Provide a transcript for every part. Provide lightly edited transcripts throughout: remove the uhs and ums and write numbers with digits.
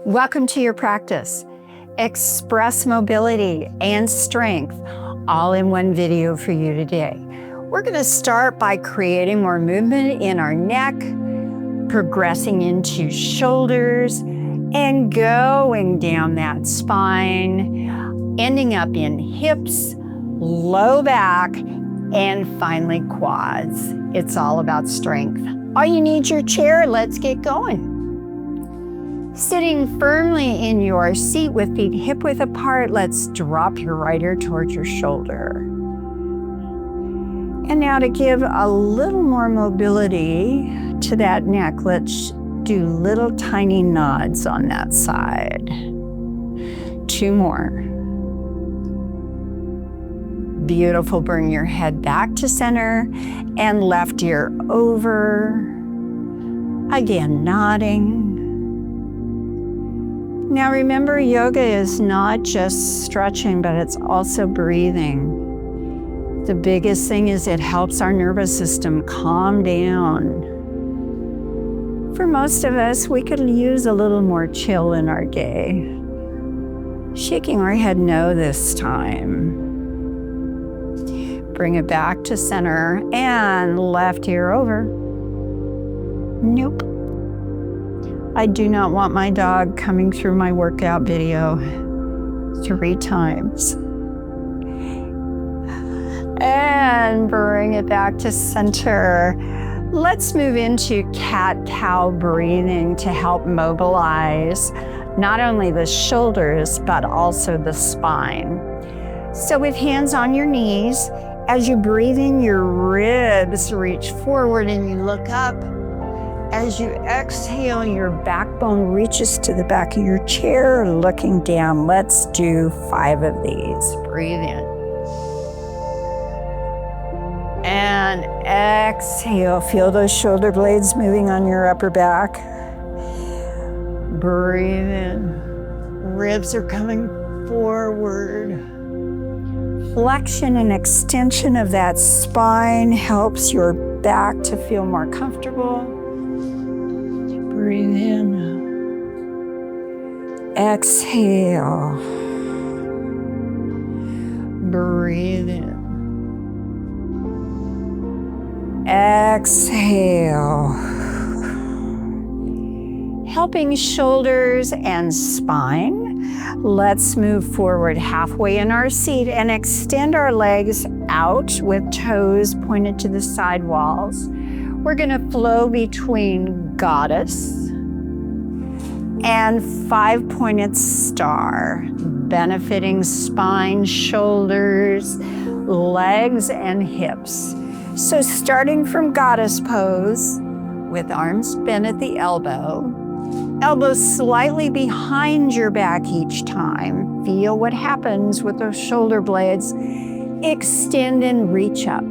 Welcome to your practice. Express mobility and strength all in one video for you today. We're going to start by creating more movement in our neck, progressing into shoulders, and going down that spine, ending up in hips, low back, and finally quads. It's all about strength. All you need is your chair. Let's get going. Sitting firmly in your seat with feet hip width apart, let's drop your right ear towards your shoulder. And now to give a little more mobility to that neck, let's do little tiny nods on that side. 2 more. Beautiful. Bring your head back to center and left ear over. Again, nodding. Now remember, yoga is not just stretching, but it's also breathing. The biggest thing is it helps our nervous system calm down. For most of us, we could use a little more chill in our day. Shaking our head no this time. Bring it back to center and left ear over. Nope. I do not want my dog coming through my workout video 3 times. And bring it back to center. Let's move into cat-cow breathing to help mobilize not only the shoulders, but also the spine. So with hands on your knees, as you breathe in, your ribs reach forward and you look up. As you exhale, your backbone reaches to the back of your chair, looking down. Let's do 5 of these. Breathe in. And exhale. Feel those shoulder blades moving on your upper back. Breathe in. Ribs are coming forward. Flexion and extension of that spine helps your back to feel more comfortable. Breathe in. Exhale. Breathe in. Exhale. Helping shoulders and spine. Let's move forward halfway in our seat and extend our legs out with toes pointed to the side walls. We're going to flow between goddess and 5-pointed star, benefiting spine, shoulders, legs, and hips. So starting from goddess pose with arms bent at the elbow, elbows slightly behind your back each time. Feel what happens with those shoulder blades. Extend and reach up.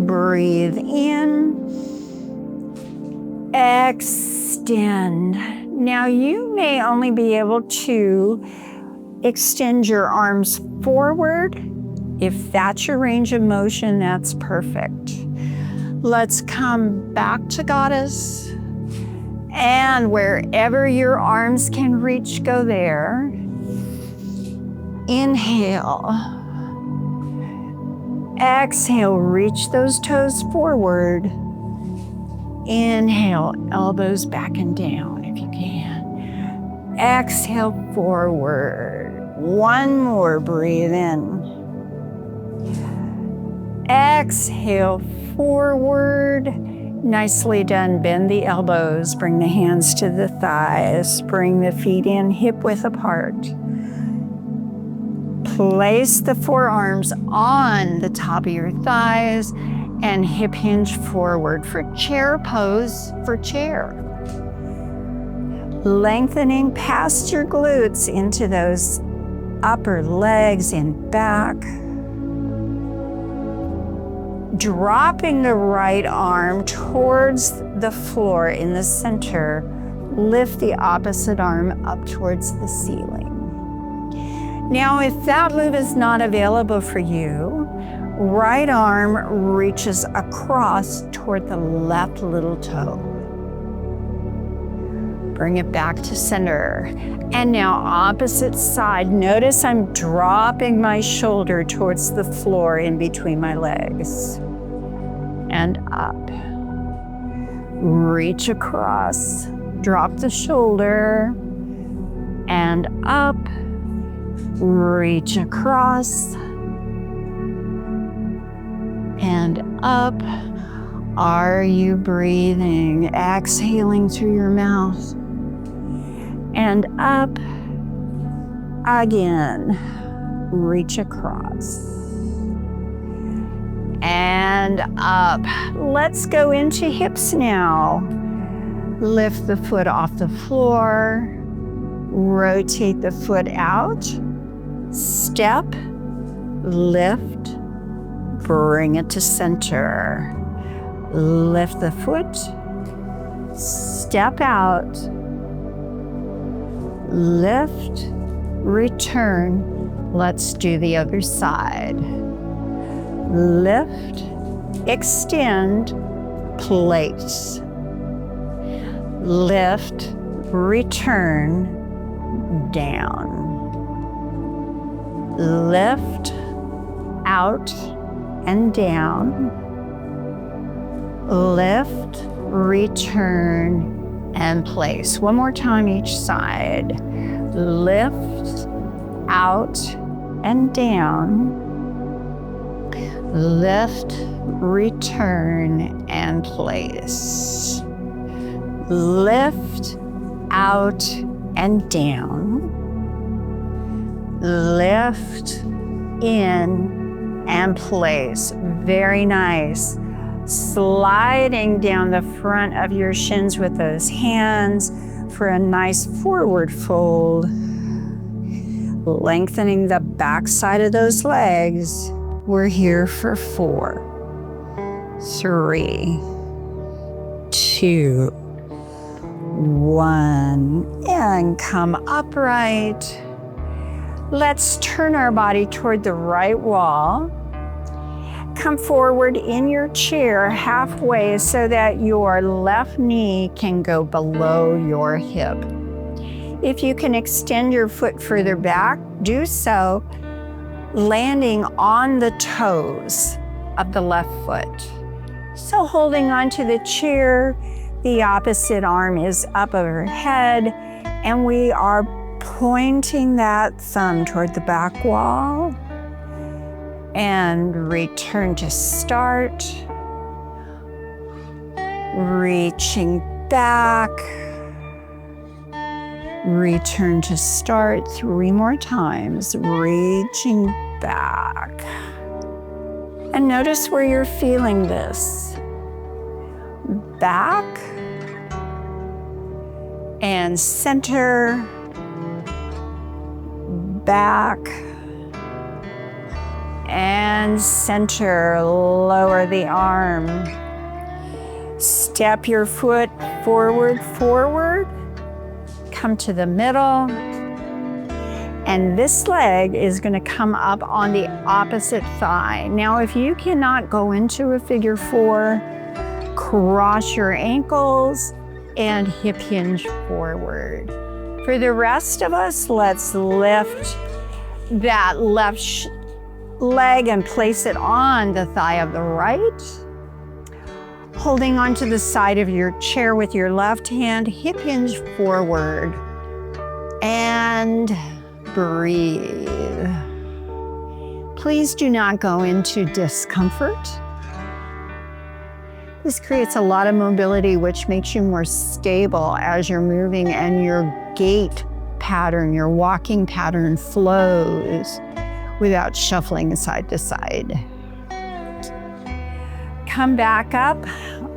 Breathe in. Extend. Now you may only be able to extend your arms forward. If that's your range of motion, that's perfect. Let's come back to goddess. And wherever your arms can reach, go there. Inhale. Exhale, reach those toes forward. Inhale, elbows back and down if you can. Exhale, forward. 1 more, breathe in. Exhale, forward. Nicely done. Bend the elbows, bring the hands to the thighs, bring the feet in hip width apart. Place the forearms on the top of your thighs and hip hinge forward for chair pose for chair. Lengthening past your glutes into those upper legs and back. Dropping the right arm towards the floor in the center, lift the opposite arm up towards the ceiling. Now, if that move is not available for you, right arm reaches across toward the left little toe. Bring it back to center. And now opposite side. Notice I'm dropping my shoulder towards the floor in between my legs. And up. Reach across. Drop the shoulder. And up. Reach across. And up. Are you breathing? Exhaling through your mouth. And up. Again. Reach across. And up. Let's go into hips now. Lift the foot off the floor. Rotate the foot out. Step. Lift. Bring it to center. Lift the foot. Step out. Lift. Return. Let's do the other side. Lift. Extend. Place. Lift. Return. Down. Lift. Out and down. Lift, return, and place. One more time each side. Lift, out, and down. Lift, return, and place. Lift, out, and down. Lift, in, and place. Very nice. Sliding down the front of your shins with those hands for a nice forward fold. Lengthening the back side of those legs. We're here for 4, 3, 2, 1, and come upright. Let's turn our body toward the right wall. Come forward in your chair halfway so that your left knee can go below your hip. If you can extend your foot further back, do so, landing on the toes of the left foot. So holding onto the chair, the opposite arm is up overhead, and we are pointing that thumb toward the back wall. And return to start. Reaching back. Return to start 3 more times. Reaching back. And notice where you're feeling this. Back. And center. Back. And center, lower the arm. Step your foot forward, forward. Come to the middle. And this leg is going to come up on the opposite thigh. Now, if you cannot go into a figure 4, cross your ankles and hip hinge forward. For the rest of us, let's lift that left leg and place it on the thigh of the right. Holding onto the side of your chair with your left hand, hip hinge forward. And breathe. Please do not go into discomfort. This creates a lot of mobility, which makes you more stable as you're moving, and your gait pattern, your walking pattern flows without shuffling side to side. Come back up,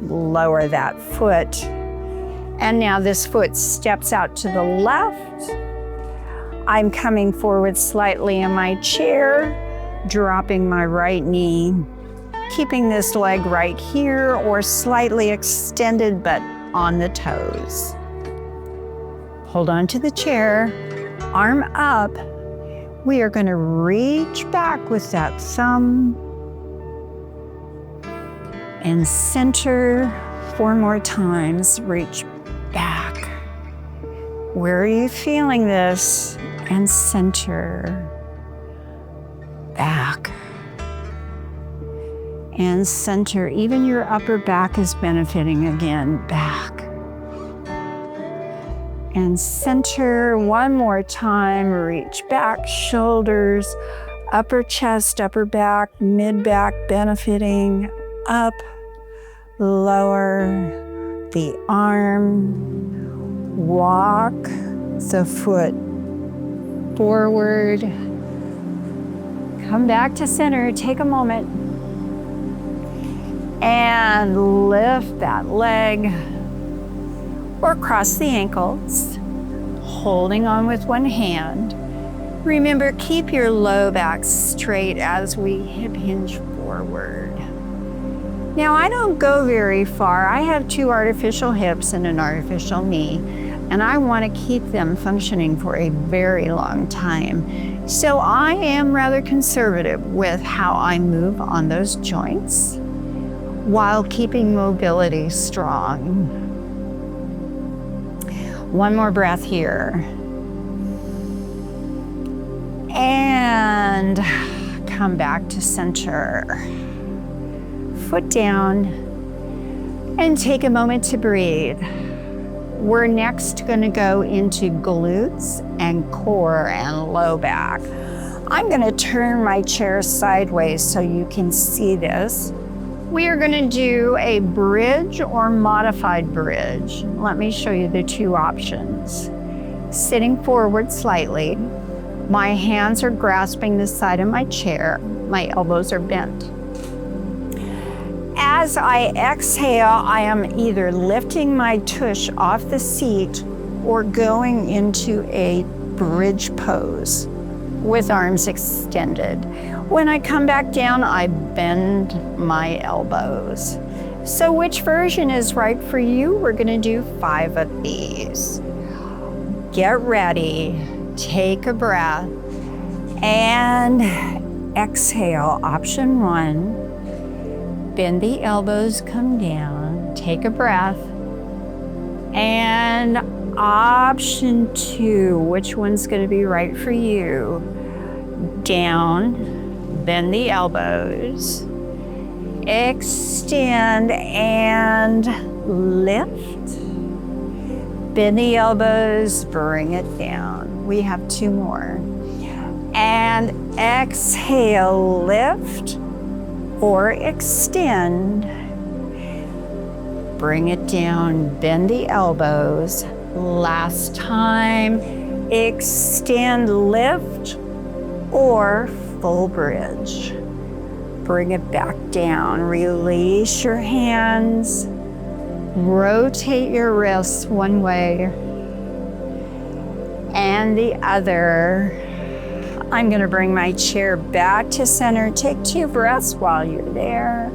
lower that foot. And now this foot steps out to the left. I'm coming forward slightly in my chair, dropping my right knee, keeping this leg right here or slightly extended but on the toes. Hold on to the chair, arm up. We are going to reach back with that thumb and center 4 more times. Reach back Where are you feeling this? And center. Back. And center. Even your upper back is benefiting again. Back. And center. One more time. Reach back, shoulders, upper chest, upper back, mid back benefiting. Up, lower the arm. Walk the foot forward. Come back to center. Take a moment. And lift that leg. Or cross the ankles, holding on with one hand. Remember, keep your low back straight as we hip hinge forward. Now, I don't go very far. I have 2 artificial hips and an artificial knee, and I want to keep them functioning for a very long time. So I am rather conservative with how I move on those joints while keeping mobility strong. One more breath here. And come back to center. Foot down. And take a moment to breathe. We're next going to go into glutes and core and low back. I'm going to turn my chair sideways so you can see this. We are going to do a bridge or modified bridge. Let me show you the 2 options. Sitting forward slightly. My hands are grasping the side of my chair. My elbows are bent. As I exhale, I am either lifting my tush off the seat or going into a bridge pose with arms extended. When I come back down, I bend my elbows. So which version is right for you? We're gonna do 5 of these. Get ready, take a breath, and exhale. Option 1, bend the elbows, come down, take a breath. And option 2, which one's gonna be right for you? Down. Bend the elbows, extend and lift. Bend the elbows, bring it down. We have 2 more. And exhale, lift or extend. Bring it down, bend the elbows. Last time, extend, lift or full bridge. Bring it back down. Release your hands. Rotate your wrists one way and the other. I'm going to bring my chair back to center. Take 2 breaths while you're there.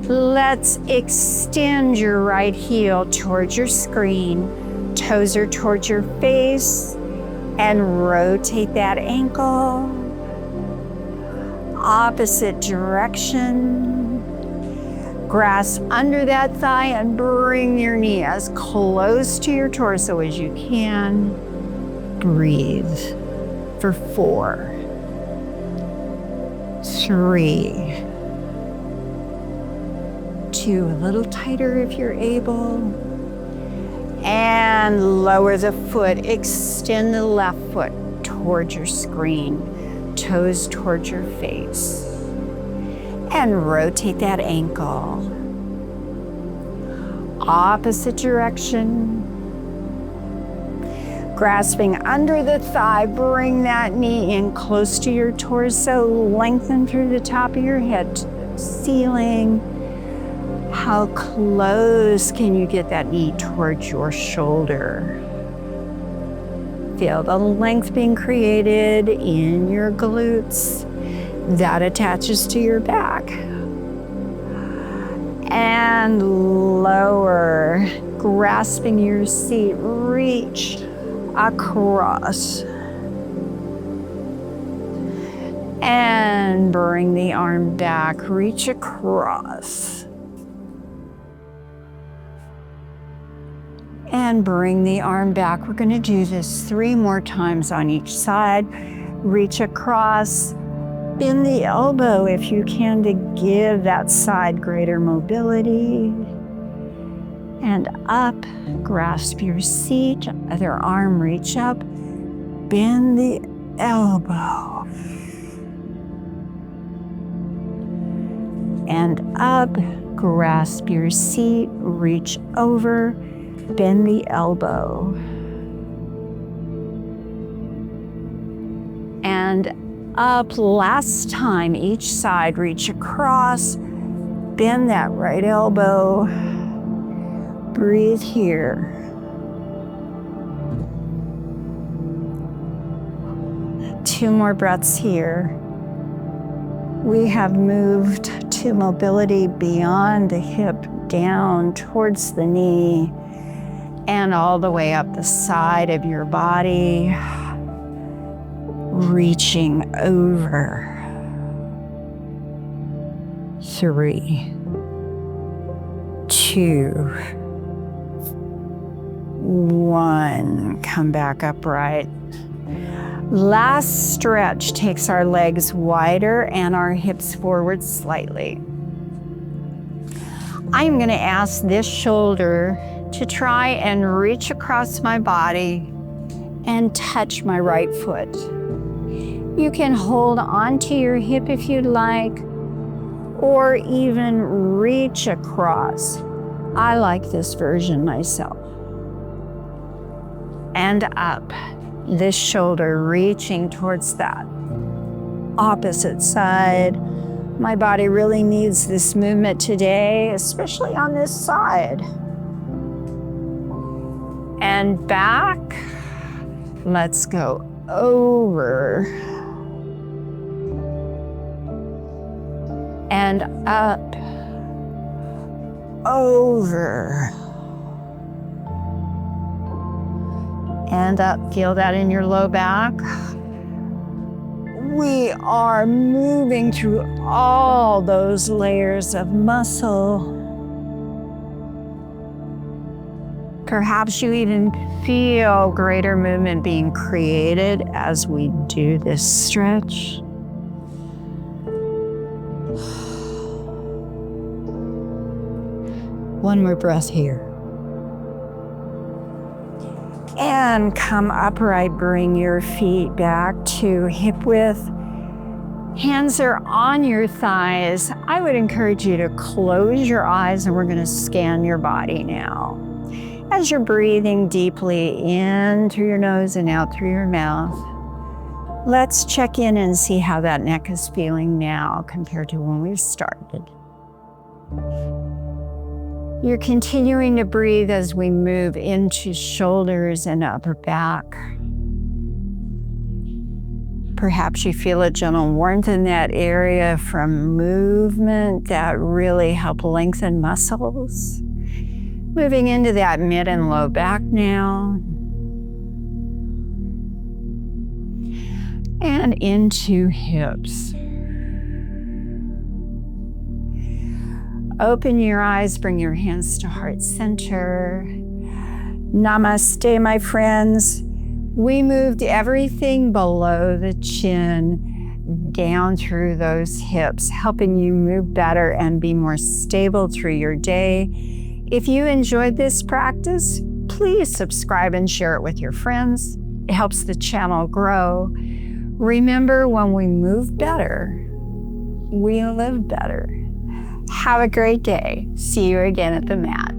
Let's extend your right heel towards your screen. Toes are towards your face, and rotate that ankle. Opposite direction. Grasp under that thigh and bring your knee as close to your torso as you can. Breathe for 4, 3, 2, a little tighter if you're able. And lower the foot, extend the left foot towards your screen, toes towards your face. And rotate that ankle. Opposite direction. Grasping under the thigh, bring that knee in close to your torso, lengthen through the top of your head to the ceiling. How close can you get that knee towards your shoulder? Feel the length being created in your glutes. That attaches to your back. And lower, grasping your seat, reach across. And bring the arm back, reach across. And bring the arm back. We're going to do this 3 more times on each side. Reach across, bend the elbow if you can to give that side greater mobility. And up, grasp your seat, other arm reach up, bend the elbow. And up, grasp your seat, reach over, bend the elbow. And up, last time, each side, reach across, bend that right elbow. Breathe here. Two more breaths here. We have moved to mobility beyond the hip, down towards the knee, and all the way up the side of your body, reaching over. 3, 2, 1. Come back upright. Last stretch takes our legs wider and our hips forward slightly. I'm going to ask this shoulder to try and reach across my body and touch my right foot. You can hold onto your hip if you'd like, or even reach across. I like this version myself. And up, this shoulder reaching towards that opposite side. My body really needs this movement today, especially on this side. And back, let's go over. And up, over. And up, feel that in your low back. We are moving through all those layers of muscle. Perhaps you even feel greater movement being created as we do this stretch. One more breath here. And come upright, bring your feet back to hip width. Hands are on your thighs. I would encourage you to close your eyes and we're going to scan your body now. As you're breathing deeply in through your nose and out through your mouth, let's check in and see how that neck is feeling now compared to when we started. You're continuing to breathe as we move into shoulders and upper back. Perhaps you feel a gentle warmth in that area from movement that really help lengthen muscles. Moving into that mid and low back now. And into hips. Open your eyes, bring your hands to heart center. Namaste, my friends. We moved everything below the chin down through those hips, helping you move better and be more stable through your day. If you enjoyed this practice, please subscribe and share it with your friends. It helps the channel grow. Remember, when we move better, we live better. Have a great day. See you again at the mat.